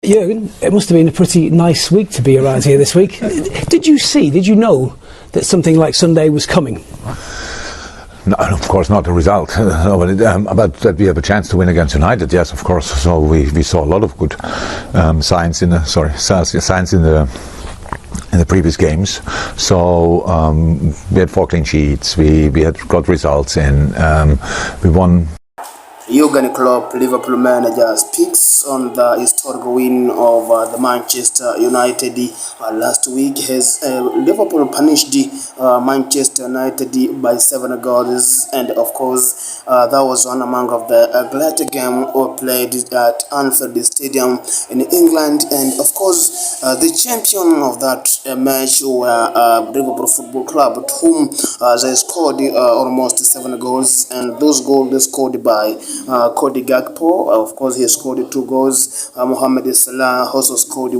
Jurgen, it must have been a pretty nice week to be around here this week. Did you know that something like Sunday was coming? No, of course not the result, but that we have a chance to win against United. Yes, of course. So we saw a lot of good signs in the previous games. So we had 4 clean sheets. We had got results in. We won. Jurgen Klopp, Liverpool manager, speaks on the historical win of the Manchester United last week. Has Liverpool punished Manchester United by 7 goals, and of course that was one among of the great game played at Anfield Stadium in England, and of course the champion of that match were Liverpool Football Club, at whom they scored almost 7 goals, and those goals scored by Cody Gakpo. Of course, he scored 2 goals. Mohamed Salah also scored 2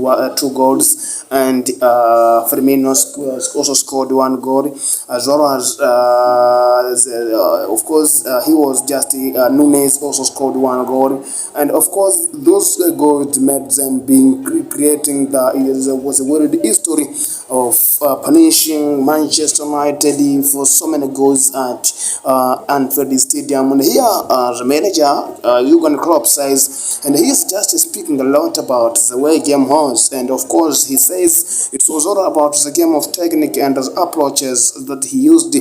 goals, and Firmino also scored 1 goal, as well as of course he was just Nunes also scored 1 goal, and of course those goals made them being creating was a world history of punishing Manchester United for so many goals at Anfield Stadium. And here the manager Jurgen Klopp says, and he's just speaking a lot about the way game was, and of course he says it was all about the game of technique and the approaches that he used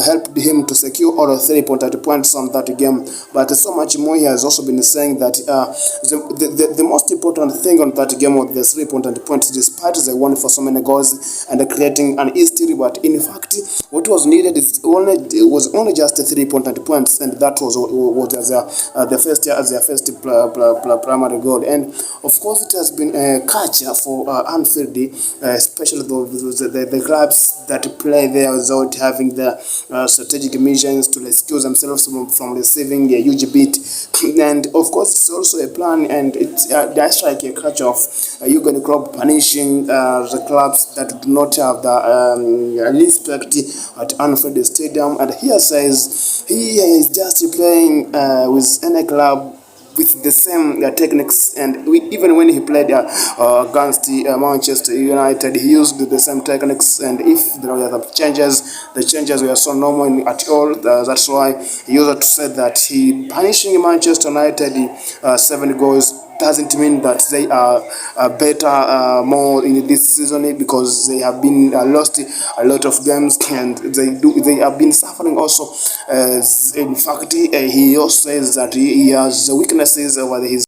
helped him to secure all 3 points on that game. But so much more, he has also been saying that the most important thing on that game was the 3 points, despite they won for so many goals and creating an history. But in fact, what was needed was only just 3 points, and that was their first primary goal. And of course, it has been a culture for Anfield, especially the clubs that play there without having the strategic missions to rescue themselves from receiving a huge beat. And of course, it's also a plan, and that's like a culture of Jurgen Klopp punishing the clubs that do not have the respect at Anfield Stadium. And here says he is just playing with any club with the same techniques, and even when he played against Manchester United, he used the same techniques, and if there were the changes were so normal at all. That's why he used to say that he punishing Manchester United 7 goals doesn't mean that they are better more in this season, because they have been lost a lot of games, and they have been suffering also. In fact, he also says that he has weaknesses over his